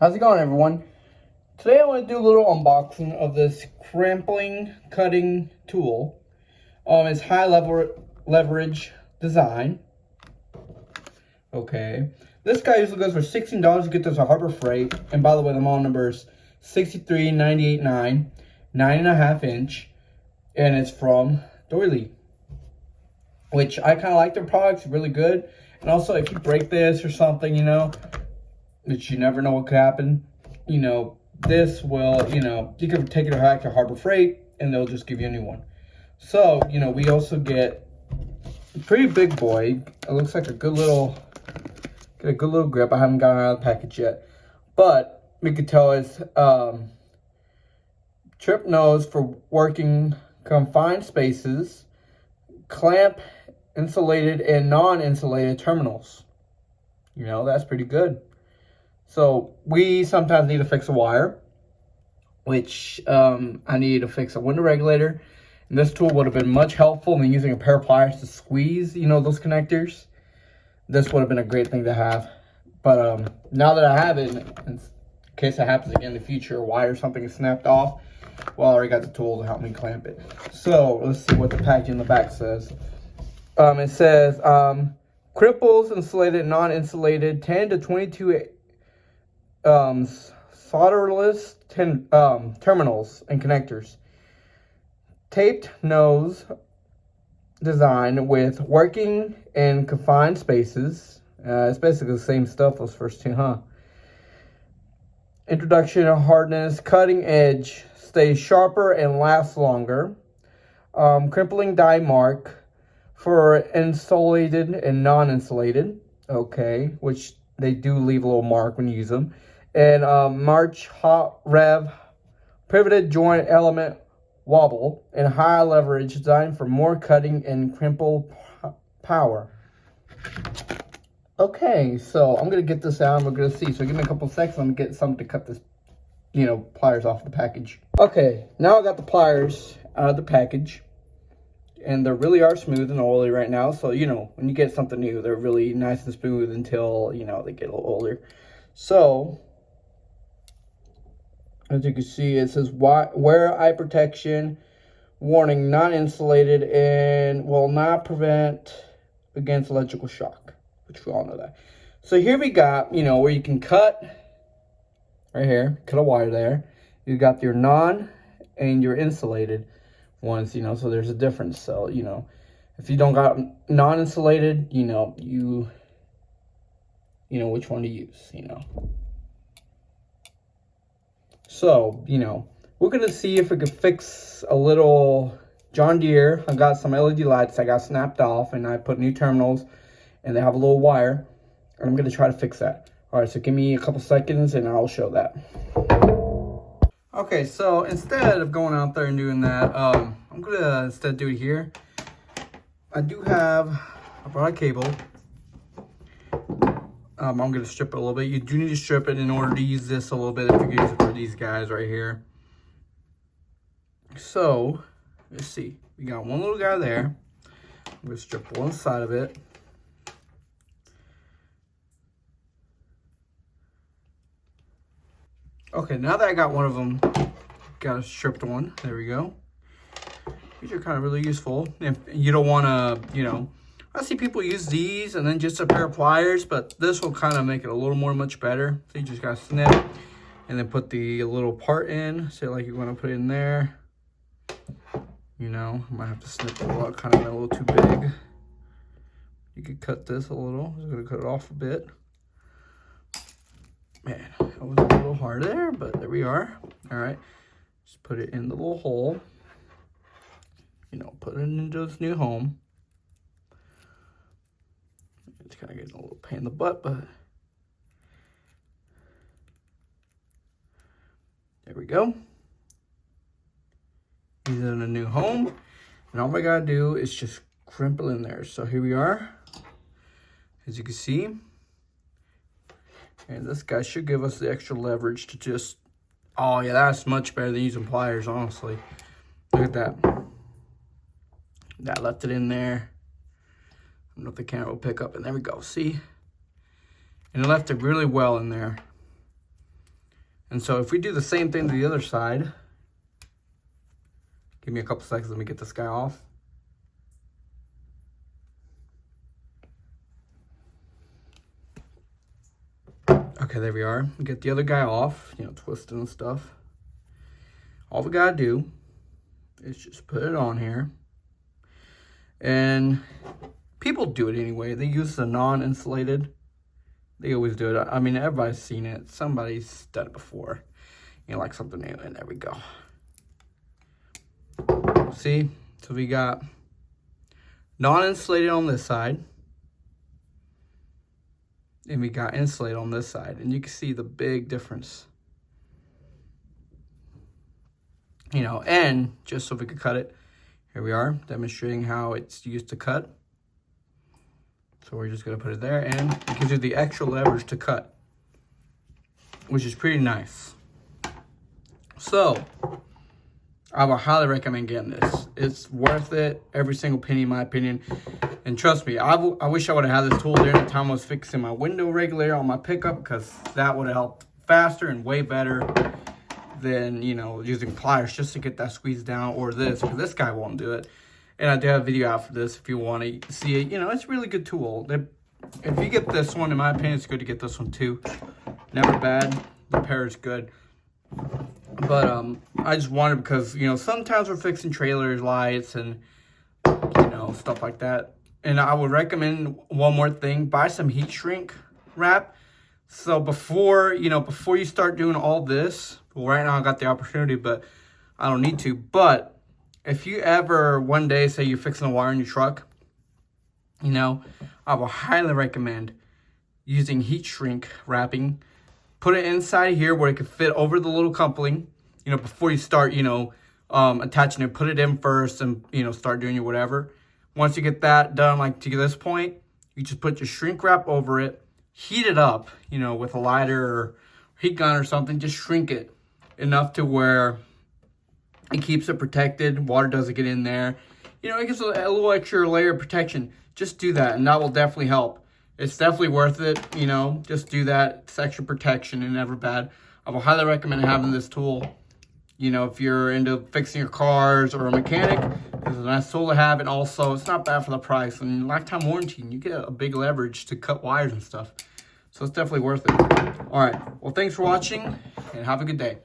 How's it going, everyone? Today I want to do a little unboxing of this crimping cutting tool. It's high leverage design. Okay. This guy usually goes for $16. You get this at Harbor Freight. And by the way, the model number is 63989, 9.5 inch. And it's from Doyel, which I kind of like their products, really good. And also, if you break this or something, which you never know what could happen, this will, you can take it back to Harbor Freight and they'll just give you a new one. So, we also get a pretty big boy. It looks like a good little grip. I haven't gotten out of the package yet, but we could tell it's trip nose for working confined spaces, clamp insulated and non-insulated terminals. That's pretty good. So we sometimes need to fix a wire, which I need to fix a window regulator. And this tool would have been much helpful than using a pair of pliers to squeeze, those connectors. This would have been a great thing to have. But now that I have it, in case it happens again in the future, a wire or something is snapped off, well, I already got the tool to help me clamp it. So let's see what the package in the back says. It says crimples insulated, non-insulated, 10 to 22 solderless terminals and connectors. Taped nose design with working in confined spaces. It's basically the same stuff, those first two, huh? Introduction of hardness, cutting edge, stays sharper and lasts longer. Crimpling die mark for insulated and non-insulated. Okay, which they do leave a little mark when you use them. And March hot rev pivoted joint element wobble and high leverage designed for more cutting and crimple power. Okay, so I'm gonna get this out and we're gonna see. So give me a couple seconds. I'm gonna get something to cut this, pliers off the package. Okay, now I got the pliers out of the package. And they really are smooth and oily right now. So, when you get something new, they're really nice and smooth until, they get a little older. So, as you can see, it says wear eye protection, warning, not insulated, and will not prevent against electrical shock, which we all know that. So here we got, where you can cut, right here, cut a wire there. You got your non and your insulated ones, so there's a difference. So, if you don't got non-insulated, you which one to use, So, we're going to see if we could fix a little John Deere. I got some LED lights I got snapped off, and I put new terminals, and they have a little wire, and I'm going to try to fix that. All right, so give me a couple seconds, and I'll show that. Okay, so instead of going out there and doing that, I'm going to instead do it here. I brought a cable. I'm going to strip it a little bit. You do need to strip it in order to use this a little bit if you use it for these guys right here. So, let's see. We got one little guy there. I'm going to strip one side of it. Okay, now that I got one of them, got a stripped one. There we go. These are kind of really useful. If you don't want to, I see people use these and then just a pair of pliers, but this will kind of make it a little much better. So you just got to snip and then put the little part in. Say like you want to put it in there. I might have to snip it out, kind of a little too big. You could cut this a little. I'm going to cut it off a bit. Man, that was a little hard there, but there we are. All right, just put it in the little hole. Put it into this new home. It's kind of getting a little pain in the butt, but there we go. He's in a new home, and all we gotta do is just crimple in there. So here we are, as you can see. And this guy should give us the extra leverage to just, oh yeah, that's much better than using pliers, honestly. Look at that. That left it in there. I don't know if the camera will pick up, and there we go, see? And it left it really well in there. And so if we do the same thing to the other side, give me a couple seconds, let me get this guy off. Okay, there we are. Get the other guy off, you know, twisted and stuff. All we gotta do is just put it on here. And people do it anyway. They use the non-insulated. They always do it. I mean, everybody's seen it. Somebody's done it before. You know, like something new. And there we go. See? So we got non-insulated on this side. And we got insulated on this side. And you can see the big difference. You know, and just so we could cut it, here we are, demonstrating how it's used to cut. So we're just gonna put it there, and it gives you the extra leverage to cut, which is pretty nice. So, I would highly recommend getting this. It's worth it, every single penny in my opinion. And trust me, I wish I would have had this tool during the time I was fixing my window regulator on my pickup, because that would have helped faster and way better than, you know, using pliers just to get that squeeze down, or this, because this guy won't do it. And I do have a video out for this if you want to see it. You know, it's a really good tool. If you get this one, in my opinion, it's good to get this one too. Never bad. The pair is good. But I just wanted, because, you know, sometimes we're fixing trailers, lights, and, you know, stuff like that. And I would recommend one more thing. Buy some heat shrink wrap. So before you start doing all this, well, right now I got the opportunity, but I don't need to. But if you ever one day say you're fixing a wire in your truck, you know, I will highly recommend using heat shrink wrapping. Put it inside here where it can fit over the little coupling. You know, before you start, you know, attaching it, put it in first, and, you know, start doing your whatever. Once you get that done, like to this point, you just put your shrink wrap over it, heat it up, you know, with a lighter or heat gun or something. Just shrink it enough to where it keeps it protected. Water doesn't get in there. You know, it gives a little extra layer of protection. Just do that, and that will definitely help. It's definitely worth it, you know. Just do that. It's extra protection and never bad. I will highly recommend having this tool. You know, if you're into fixing your cars or a mechanic, it's a nice tool to have. And also, it's not bad for the price. And lifetime warranty, and you get a big leverage to cut wires and stuff. So it's definitely worth it. All right. Well, thanks for watching, and have a good day.